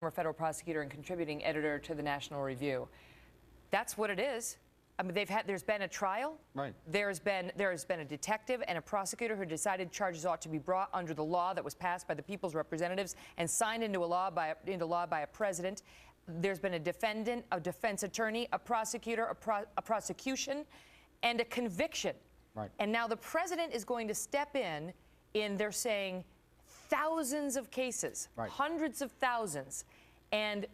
former federal prosecutor and contributing editor to the National Review. That's what it is. I mean, there's been a trial. Right. There has been a detective and a prosecutor who decided charges ought to be brought under the law that was passed by the people's representatives and signed into law by a president. There's been a defendant, a defense attorney, a prosecutor, a prosecution, and a conviction. Right. And now the president is going to step in they're saying, thousands of cases, right, hundreds of thousands, and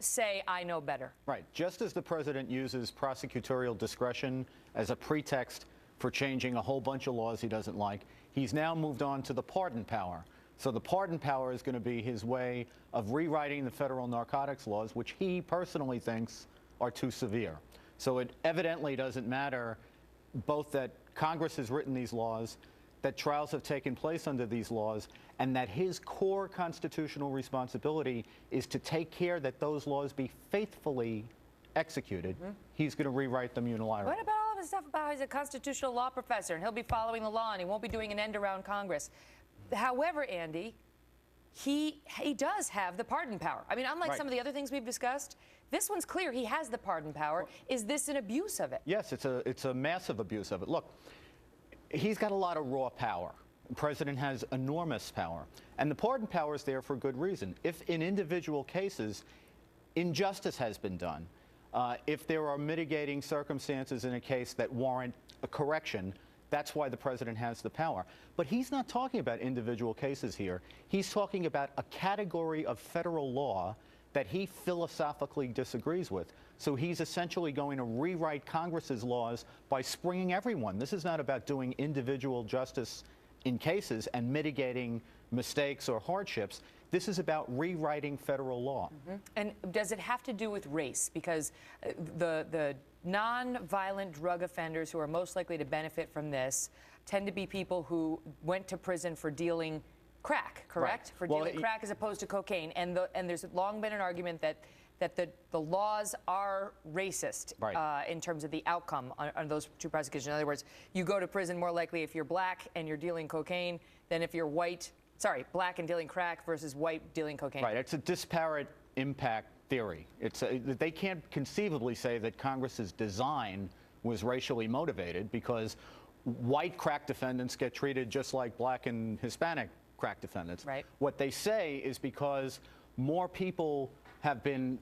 say, I know better. Right. Just as the president uses prosecutorial discretion as a pretext for changing a whole bunch of laws he doesn't like, he's now moved on to the pardon power. So the pardon power is going to be his way of rewriting the federal narcotics laws, which he personally thinks are too severe. So it evidently doesn't matter both that Congress has written these laws, that trials have taken place under these laws, and that his core constitutional responsibility is to take care that those laws be faithfully executed. He's going to rewrite them unilaterally. What about all of the stuff about how he's a constitutional law professor and he'll be following the law and he won't be doing an end around Congress? However, Andy, he does have the pardon power. I mean, unlike some of the other things we've discussed, this one's clear he has the pardon power. Is this an abuse of it? Yes, it's a massive abuse of it. Look, he's got a lot of raw power. The president has enormous power. And the pardon power is there for good reason. If in individual cases injustice has been done, if there are mitigating circumstances in a case that warrant a correction, that's why the president has the power. But he's not talking about individual cases here. He's talking about a category of federal law that he philosophically disagrees with. So he's essentially going to rewrite Congress's laws by springing everyone. This is not about doing individual justice in cases and mitigating mistakes or hardships. This is about rewriting federal law. And does it have to do with race? Because the non-violent drug offenders who are most likely to benefit from this tend to be people who went to prison for dealing crack, correct? Right. For dealing crack as opposed to cocaine. And there's long been an argument that the laws are racist in terms of the outcome on those two prosecutions. In other words, you go to prison more likely if you're black and you're dealing cocaine than if you're white, black and dealing crack versus white dealing cocaine. Right. It's a disparate impact theory. They can't conceivably say that Congress's design was racially motivated because white crack defendants get treated just like black and Hispanic crack defendants. Right. What they say is because more people have been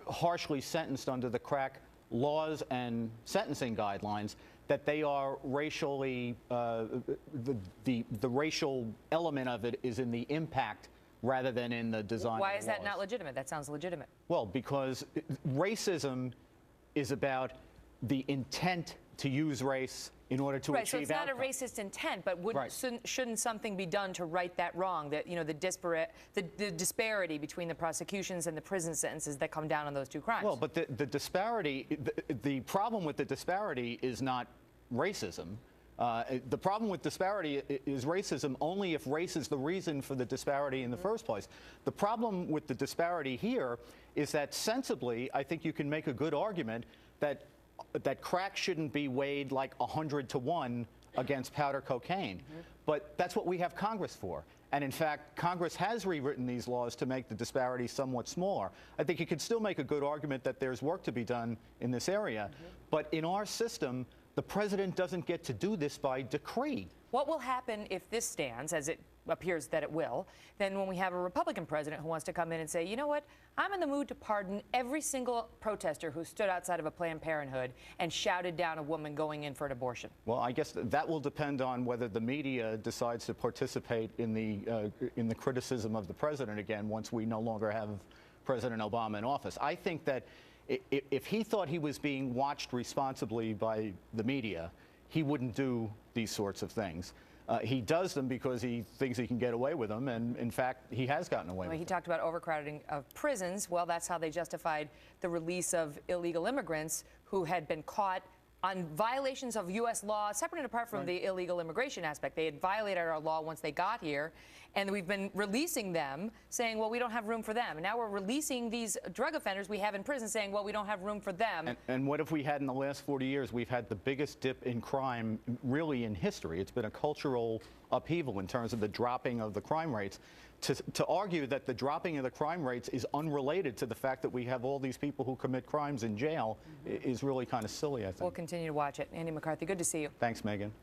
harshly sentenced under the crack laws and sentencing guidelines, that they are racially, the racial element of it is in the impact rather than in the design. Why is that not legitimate? That sounds legitimate. Well, because racism is about the intent to use race in order to achieve so it's not outcomes. a racist intent, but shouldn't something be done to right that wrong? That the disparity between the prosecutions and the prison sentences that come down on those two crimes. Well, but the disparity, the problem with the disparity is not racism. The problem with disparity is racism only if race is the reason for the disparity in the first place. The problem with the disparity here is that sensibly, I think you can make a good argument that crack shouldn't be weighed like 100 to 1 against powder cocaine. But that's what we have Congress for. And in fact, Congress has rewritten these laws to make the disparity somewhat smaller. I think you could still make a good argument that there's work to be done in this area. But in our system, the president doesn't get to do this by decree. What will happen if this stands, as it appears that it will, then when we have a Republican president who wants to come in and say, you know what, I'm in the mood to pardon every single protester who stood outside of a Planned Parenthood and shouted down a woman going in for an abortion? Well, I guess that will depend on whether the media decides to participate in the criticism of the president again once we no longer have President Obama in office. I think that if he thought he was being watched responsibly by the media, he wouldn't do these sorts of things. He does them because he thinks he can get away with them, and in fact, he has gotten away with them. He talked about overcrowding of prisons. Well, that's how they justified the release of illegal immigrants who had been caught on violations of U.S. law, separate and apart from the illegal immigration aspect. They had violated our law once they got here, and we've been releasing them, saying, well, we don't have room for them. And now we're releasing these drug offenders we have in prison, saying, well, we don't have room for them. And what have we had in the last 40 years? We've had the biggest dip in crime, really, in history. It's been a cultural upheaval in terms of the dropping of the crime rates. to argue that the dropping of the crime rates is unrelated to the fact that we have all these people who commit crimes in jail is really kind of silly, I think. We'll continue to watch it. Andy McCarthy, good to see you. Thanks, Megan.